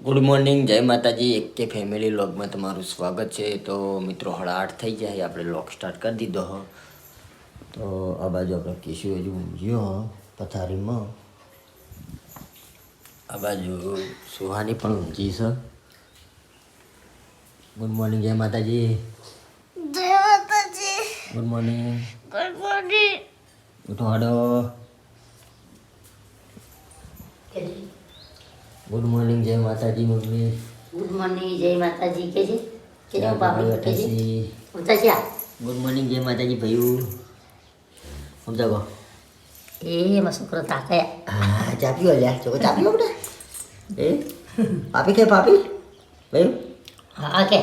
Good morning, જય માતાજી. એક કે ફેમિલી વ્લોગમાં તમારું સ્વાગત છે. તો મિત્રો 8:30 થઈ જાય, આપણે વ્લોગ સ્ટાર્ટ કરી દીધો હો. તો આ બાજુ આપણે કેશુ હજુ ઊંઘ્યો પથારીમાં. આ બાજુ સુહાની પણ ઊંઘી છે. ગુડ મોર્નિંગ, જય માતાજી. જય માતાજી. Good morning. Good morning. ઉઠો હાડો. ગુડ મોર્નિંગ, જય માતાજી. મમ્મી ગુડ મોર્નિંગ, જય માતાજી કે છે કે જો બાપી કે છે ગુડ ઉતાસિયા મોર્નિંગ, જય માતાજી ભાઈઓ. સમજા ગો એમાં છોકરો તાકાયા હા ચાપ્યો લ્યા ચોકો ચાપ્યો બેટા એ પાપી કે પાપી ભાઈ હા કે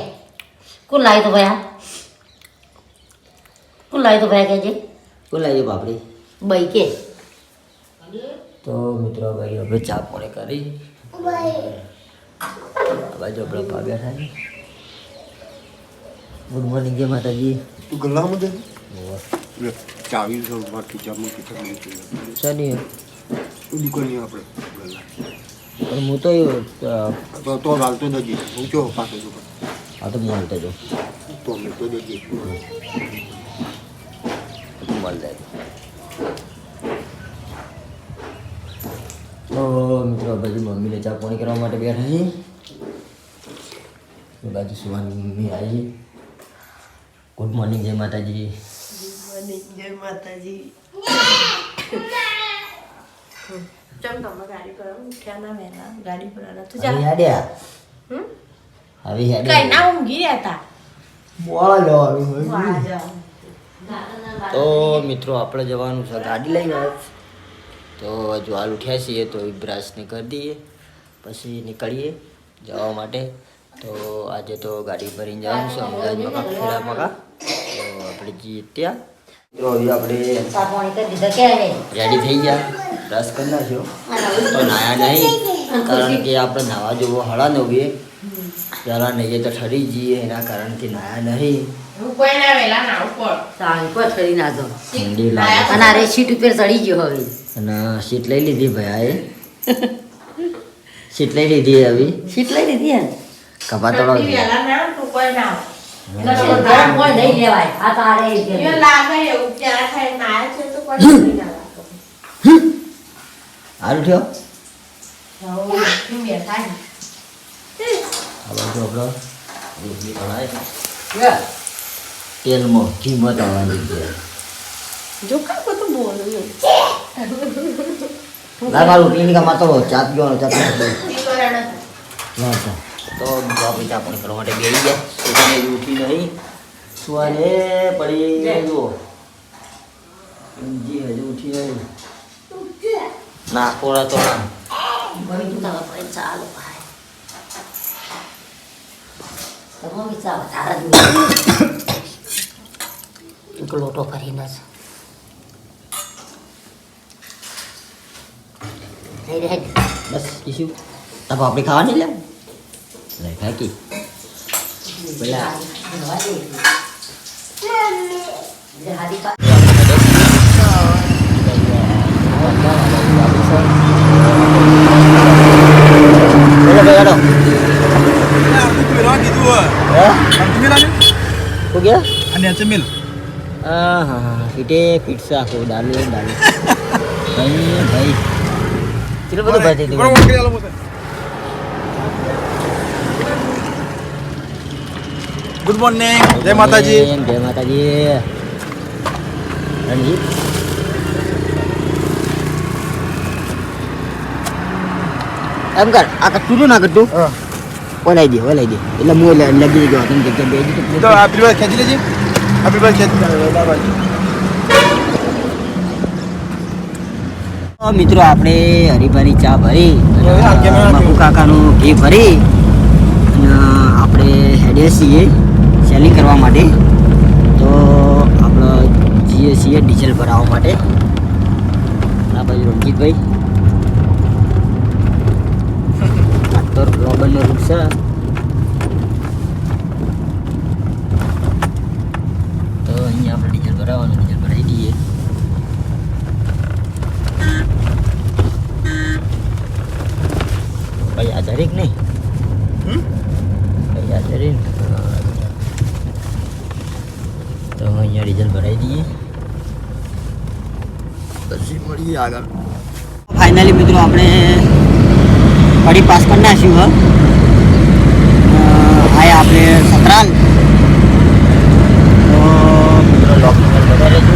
કોણ લાવ્યું તો ભાઈ કોણ લાવ્યું તો ભાઈ કે છે કોણ લાવી પાપડી બઈ કે તો મિત્રો ભાઈ આપણે ચા પાણી કરી બાજુ આપણે પા બેઠા છે. ગુડ મોર્નિંગ, જય માતાજી. તું ગલ્લામાં દે ચાવી છે માર ખીચામાં શનિ દુકાની આપણે ગલ્લા પણ હું તો તો હાલતો નથી હું ચો પાછો છું હા તો હું હાલતો જો તો અમે તો દેખી મળી જાય. તો મિત્રો બાજુ મમ્મીને ચા પાણી કરવા માટે બેઠા છીએ. એ બાજુ સુવાની મમ્મી આવી. ગુડ મોર્નિંગ, જય માતાજી. જય માતાજી. ચમ તમે ગાડી પર ઉઠ્યા ના વેલા ગાડી પર આના તું આવી જા હેડ્યા આવી કઈ હેડ્યા ના ઊંઘી રહ્યા હતા વાહ જાઓ. તો મિત્રો આપણે જવાનું છે ગાડી લઈને આજ. તો હજુ હાલ ઉઠ્યા છીએ તો બ્રશને કરી દઈએ પછી નીકળીએ જવા માટે. તો આજે તો ગાડી ભરીને જવાનું છે અમદાવાદ મકા ખેડા મકા. તો આપણે જઈએ ત્યાં. તો હવે આપણે ચા પાણી કરી દીધા કે હવે રેડી થઈ ગયા, બ્રશ કરી નાખ્યો. તો નાયા નહીં કારણ કે આપણે નાવા જેવો 9:30 પહેલાં નહીં તો ઠરી જઈએ એના કારણથી નાયા નહીં. કોઈ ના વેલા ના ઉપર સાંજ પર ચડી ના દો ઠંડી લાગે અને આ સીટ ઉપર ચડી ગયો હવે અને સીટ લઈ લીધી ભાઈ સીટ લઈ લીધી હવે સીટ લઈ લીધી હે કપા તળો વેલા ના તું કોઈ ના ગરમ કોઈ નહીં લેવાય આ તારે એ લાગે એવું ત્યારે થાય ના છે તો કોઈ નહીં ના લાગે હારું થયો. હું બેઠા આ બાજુ આપણો રોટલી તળાય તેલમાં ઘીમાં તળવાની છે. જો કા બધું બોલું ના મારું રોટલી કામ તો ચાપ ગયો ચાપ ઈ કરે તો આપણે ચા પાણી કરવા માટે બેસી ગયા. સુવાને હજુ ઉઠી નહીં, સુવાને પડી જુઓ જી હજુ ઉઠી નહીં. ના કોરા તો ના બધું તારા પર ચાલો ભાઈ તમે વિચાર તારા એક લોટો કરીને છે નહીં રહે બસ કીશું તબ આપણે ખાવાની લે લઈ ખાકી પેલા શું ગયા હા હા હા ફીટે ફીટ છે આખું ડાલું ભાઈ ભાઈ ચલો બધું ભાઈ દીધું. ગુડ મોર્નિંગ, જય માતાજી. જય માતાજી. રણજીત એમ કર આ કટ્ટું ના કટ્ટું ઓલાઈ દે એટલે હું લગી ગયો તમે જગ્યા બેસી તો આપણી વાત ખેંચી લેજે આપણી વાત ખેંચી મિત્રો આપણે હરીભરી ચા ભરી બાપુ કાકાનું ઘી ભરી અને આપણે હેડ્યા છીએ સેલિંગ કરવા માટે. તો આપણે જઈએ છીએ ડીઝલ ભરાવવા માટે. આ બાજુ રણજીતભાઈ આ તો રોબરનો રૂટ છે. તો અહીંયા આપણે ડીઝલ ભરાવવાનું, ડીઝલ ભરાઈ દઈએ. ભાઈ આ દરેક નહીં તૈયાર કરીને તો અહીંયા ડીઝલ ભરાઈ દઈએ પછી મળીએ આગળ. ફાઇનલી મિત્રો આપણે ગાડી પાસ કરી નાખ્યું હા આપણે સતરાલ તો મિત્રો લોક નંબર બધા રહેજો.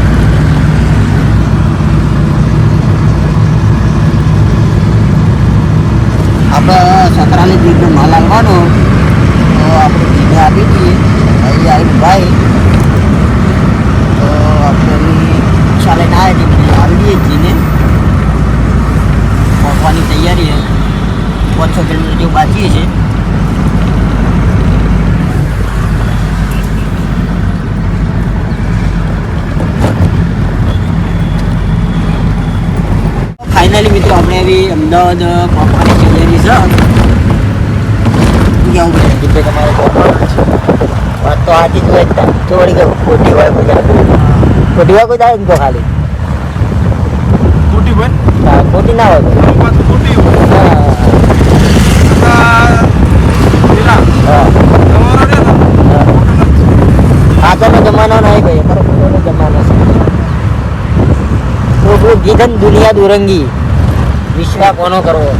આપણે સતરાલી જીતનો માલ આવવાનો તો આપણે જીને આપી દઈએ. અહીં આવીને ભાઈ તો આપણે ચાલે ના આવી દઈએ જીને પહોંચવાની તૈયારી છે. 500 કિલોમીટર જેવું બાકી છે. ફાઇનલી મિત્રો આપણે આવી અમદાવાદ પહોંચવાની તૈયારી છે. કેવું છે દીપે તમારે વાત તો આજી જ હોય થોડી કે ખોટી હોય કોઈ ખોટી હોય કોઈ જાય ને તો ખાલી ખોટી હોય ખોટી ના હોય ખોટી આગળનો જમાનો નહીં ભાઈ અમારો પૂર્વનો જમાનો છે. ગીધન દુનિયા દુરંગી વિશ્વા કોનો કરવો.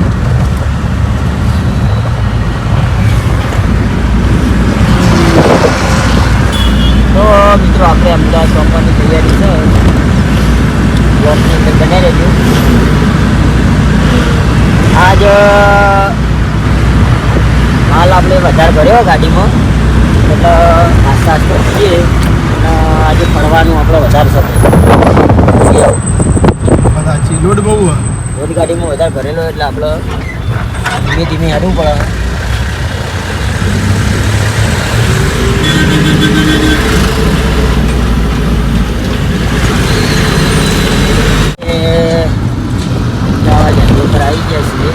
તો મિત્રો આપણે અમદાવાદ પહોંચવાની તૈયારી છે. બ્લોકની અંદર બને રહેજો. આજ માલ આપણે વધારે ભર્યો ગાડીમાં એટલે આસ્તે આસ્તે છીએ. આજે ફરવાનું આપણે વધારે શકે સાચી લોડ બહુ રોડ ગાડીમાં વધારે ભરેલો એટલે આપણે ધીમે ધીમે હાડવું પડે. જવા જલ્દી ઉપર આવી ગયા છીએ.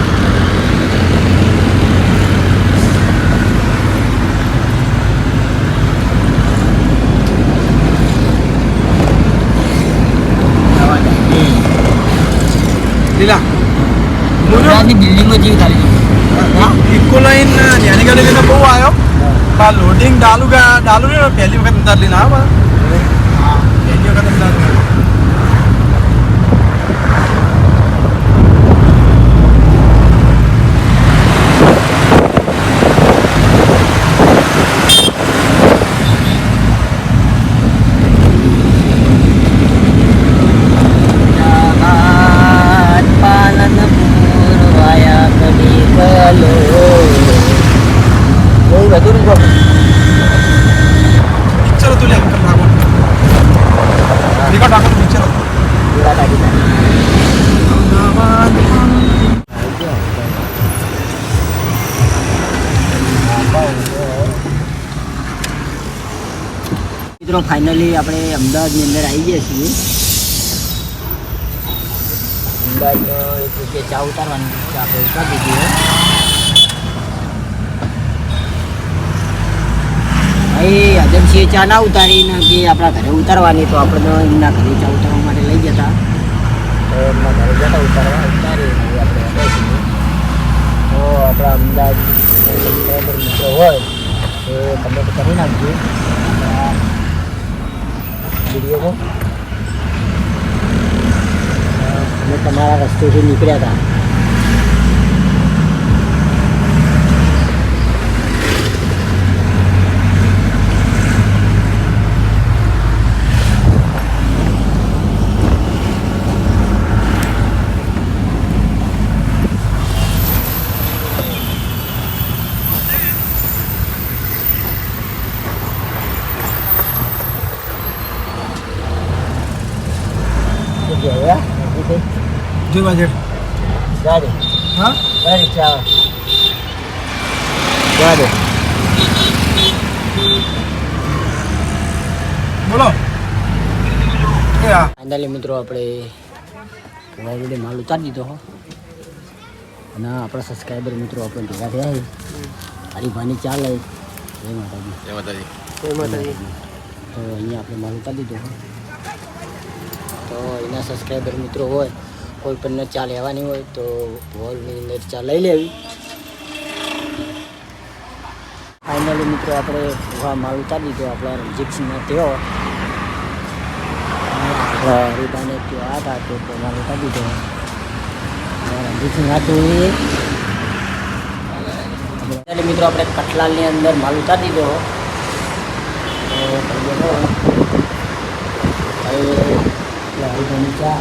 લીલા ગુજરાતની બિલ્ડિંગો જેવી ખાલી ઇકો લાઈન નાની ગાડી લઈને બહુ આવ્યો પણ લોડિંગ ડાલુ ને પહેલી વખત અંદર લઈને હા પહેલી વખત અંદર પિક્ચર હતું લે રિકોર્ડ રાખો પિક્ચર મિત્રો ફાઇનલી આપણે અમદાવાદની અંદર આવી ગયા છીએ. અમદાવાદમાં એક જગ્યાએ ચા ઉતારવાની ચા આપણે ઉતારી દીધી. અહીં એજન્સીએ ચા ના ઉતારીને કે આપણા ઘરે ઉતારવાની તો આપણે એમના ઘરે ચા ઉતારવા માટે લઈ જતા તો એમના ઘરે જતા ઉતારી આપણે બેસીએ. તો આપણા અમદાવાદ મિત્રો હોય તો કમેન્ટ કરી નાખજો વિડીયોમાં. અમે તમારા રસ્તેથી નીકળ્યા હતા. જે બાજુ ગાડી હા રિક્ષા ગાડી બોલો ફાઇનલી મિત્રો આપણે ઓલરેડી માલ ઉતારી દીધો હો અને આપણા સબસ્ક્રાઈબર મિત્રો આપણે ભેગા થયા છે. હરીભાની ચાલ જય માતાજી જય માતાજી જય માતાજી. તો અહીંયા આપણે માલ ઉતારી દીધો હો. તો એના સબસ્ક્રાઈબર મિત્રો હોય કોઈ પણ ચા લેવાની હોય તો હોલની અંદર ચા લઈ લેવી. ફાઇનલી મિત્રો આપણે માલ ઉતારી દીધો આપણા રણજીતસિંહના તેઓ હરિભાઈને ત્યાં હતા તો માલ ઉતારી દીધો રણજીતસિંહ હતું એ મિત્રો આપણે કઠલાલની અંદર માલ ઉતારી દીધો હરિભાઈની ચા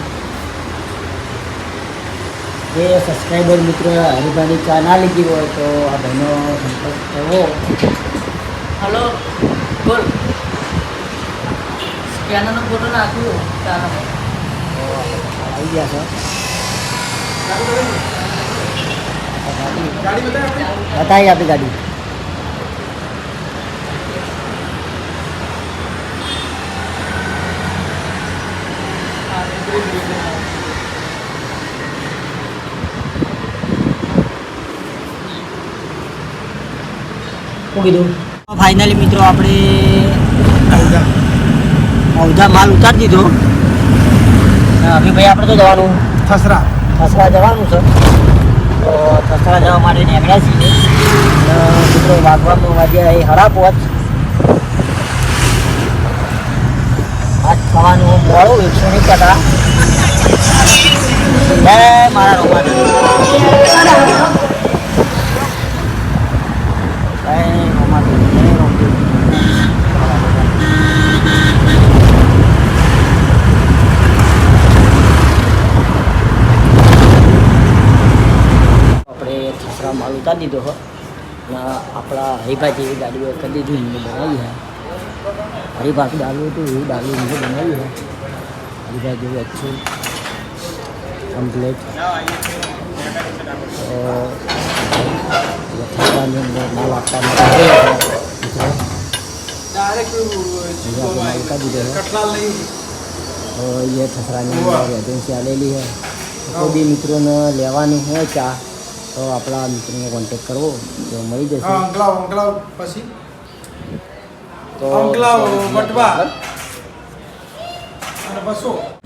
જે સબસ્ક્રાઈબર મિત્રો હરિભાઈની ચા ના લીધી હોય તો આ ભાઈનો સંપર્ક કરવો. હલો બોલ સ્કેનરનો ફોટો નાખ્યો ચાલો આવી ગયા છે બતાવી આપી ગાડી. શું કીધું? ફાઇનલી મિત્રો આપણે ઔધા માલ ઉતારી દીધો. અભિભાઈ આપણે તો જવાનું થસરા જવાનું છે તો થસરા જવા માટે નીકળ્યા છીએ. મિત્રો વાગવામાં વાગ્યા એ હરા પહોંચ આજ ખાવાનું મોડું 100 મારા રોમાની માલ ઉતારી દીધો હો અને આપણા હરિભાઈ જેવી ગાડીઓ કરી દીધી એમને બનાવી છે. હરિભાઈ ડાલુ હતું એવી ડાલુ એમને બનાવી છે. હરિભાઈ જેવું અચ્છું કમ્પ્લેટ થસરાની અંદર માલ આપવા માટે ઉતારી દીધો તો એ થસરાની અંદર એજન્સી આવેલી છે. કોઈ બી મિત્રોને લેવાનું હોય ચા તો આપણા મિત્રોને કોન્ટેક કરવો તો મળી જશે.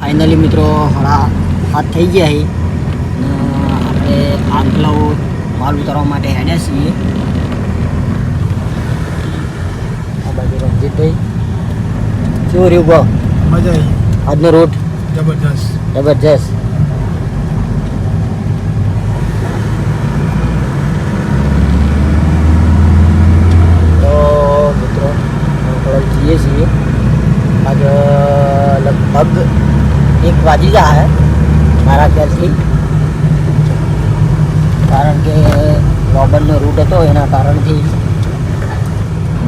ફાઇનલી મિત્રો હાથ થઈ ગયા છે અને આપણે આંકલાઓ માલ ઉતારવા માટે હેડ્યા છીએ. આ બાજુ રણજીતભાઈ શું રહ્યું કહો? મજા આવી આજનો રૂટ જબરજસ્ત. જઈએ છીએ આજ લગભગ 1 વાગી જાય મારા ખ્યાલથી, કારણ કે રોબનનો રૂટ હતો એના કારણથી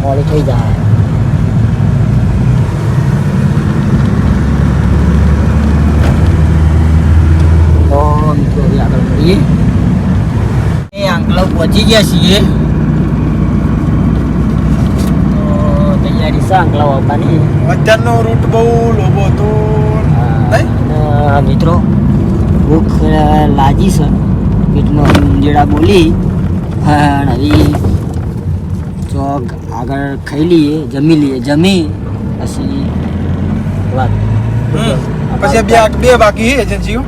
મોડું થઈ જાય. તો મિત્રો હવે આગળ મળીએ. એ આંકલાવ પહોંચી ગયા છીએ. આંકલાવ આવવાની અત્યારનો રૂટ બહુ લોબો હતો મિત્રો. ભૂખ લાગી છે, પેટમાં ઊંજેડા બોલી પણ હવે ચોક આગળ ખાઈ લઈએ, જમી લઈએ, જમી પછી વાત પછી બે બાકી એજન્સીઓ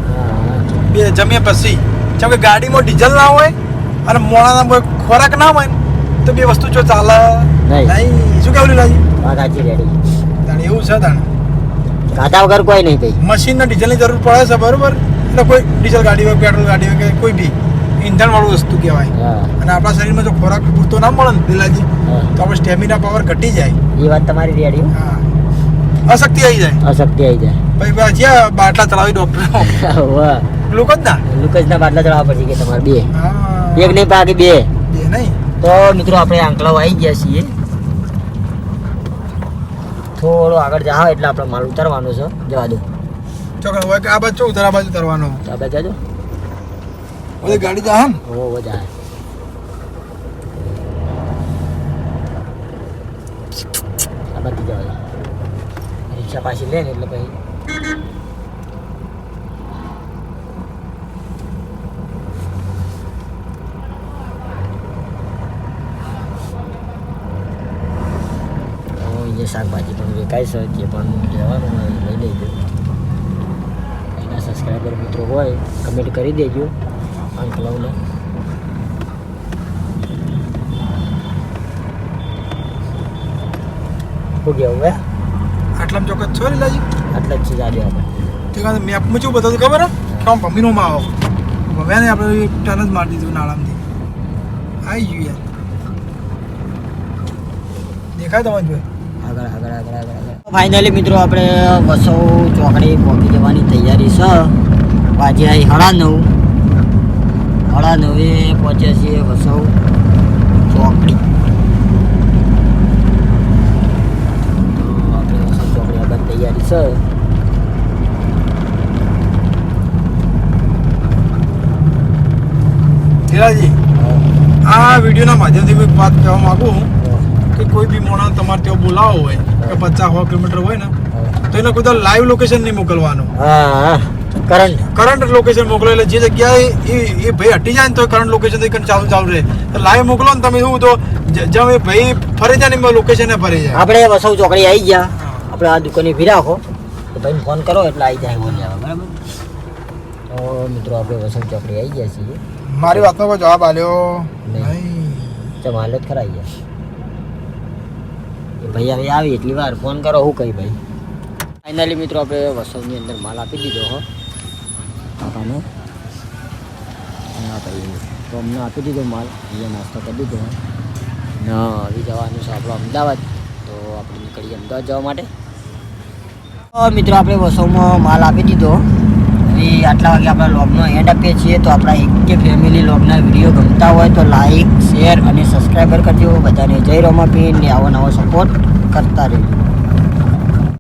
બે જમીએ પછી. જેમ કે ગાડીમાં ડીઝલ ના હોય અને મોડાના ખોરાક ના હોય તો બે વસ્તુ જો ચાલે નહીં. શું કેવું લાગી વાત સાચી રેડી. એવું છે તાણે ખાધા વગર કોઈ નહીં ભાઈ. મશીનના ડીઝલની જરૂર પડે છે બરોબર, એટલે કોઈ ડીઝલ ગાડી હોય, પેટ્રોલ ગાડી હોય કે કોઈ બી ઈંધણ વાળું વસ્તુ કહેવાય. અને આપણા શરીરમાં જો ખોરાક પૂરતો ના મળે ને દિલાજી તો આપણે સ્ટેમિના પાવર ઘટી જાય. એ વાત તમારી રેડી. હા, અશક્તિ આવી જાય. પછી જ્યાં બાટલા ચલાવી ડોક્ટર ગ્લુકોઝના બાટલા ચડાવવા પડશે કે તમારે બે, એક નહીં બાકી બે નહીં. તો મિત્રો આપણે આંકલાવ આવી ગયા છીએ. થોડો આગળ જાઓ એટલે આપણે માલ ઉતારવાનો છે. જવા દો ચોક્કસ. આ બાજુ ઉતાર, આ બાજુ ઉતારવાનો. આ બાજુ જાજો. ઓલી ગાડી જા હમ ઓ જાય. આ બાજુ જાઓ. રિક્ષા પાછી લે ને એટલે પછી શાકભાજી પણ વેચાય છે. જે પણ લેવાનું હોય લઈ લેજો. એના સબસ્ક્રાઈબર મિત્રો હોય કમેન્ટ કરી દેજો આંકલાવને. શું કેવું હે આટલામાં ચોક્કસ છો લીલાજી આટલા જ છે જાજો આપણે તે કારણ મેપમાં શું બતાવું ખબર હે કે આમ ભમીનોમાં આવો હવે ને આપણે ટર્ન જ મારી દીધું નાળામાંથી આવી ગયું યાર દેખાય તમારે જોઈ આગળ આગળ આગળ આગળ આગળ ફાઇનલી મિત્રો આપણે વસૌ ચોકડી પહોંચી જવાની તૈયારી છે વાજે આવી 9:30 પહોંચ્યા છીએ વસૌ ચોકડી તો આપણે વસૌ ચોકડી આગળ તૈયારી છે ધીરાજી આ વિડીયોના માધ્યમથી હું એક વાત કહેવા માંગુ કે કોઈ બી મોણા તમારે ત્યાં બોલાવો હોય કે 50-100 કિલોમીટર હોય ને તો એને કોઈ લાઈવ લોકેશન નહીં મોકલવાનું હા કરંટ લોકેશન મોકલો એટલે જે જગ્યાએ એ ભાઈ હટી જાય ને તો કરંટ લોકેશન થી ચાલુ રહે તો લાઈવ મોકલો ને તમે શું તો જેમ એ ભાઈ ફરી જાય ને લોકેશન એ ફરી જાય આપણે વસૌ ચોકડી આવી ગયા આપણે આ દુકાને ભી રાખો તો ભાઈને ફોન કરો એટલે આવી જાય બોલી આવે બરાબર તો મિત્રો આપણે વસૌ ચોકડી આવી ગયા છીએ મારી વાતનો કોઈ જવાબ આલ્યો નહીં. નહીં ચમ હાલત ખરાઈ ગયા એ ભાઈ હવે આવી એટલી વાર ફોન કરો હું કઈ ભાઈ ફાઇનલી મિત્રો આપણે વસૌની અંદર માલ આપી દીધો હો કાકાનો ના ભાઈ તો અમને આપી દીધો માલ અહીંયા નાસ્તો કરી દીધો ના આવી જવાનું છે આપણો અમદાવાદ તો આપણે નીકળીએ અમદાવાદ જવા માટે તો મિત્રો આપણે વસૌમાં માલ આપી દીધો હવે આટલા વાગે આપણા લોગનો એન્ડ આપીએ છીએ તો આપણા એક ફેમિલી લોગના વિડીયો ગમતા હોય તો લાઈક શેર અને સબસ્ક્રાઈબર કરજો બધાને જય રોમાપીર ને આવો નવો સપોર્ટ કરતા રહેજો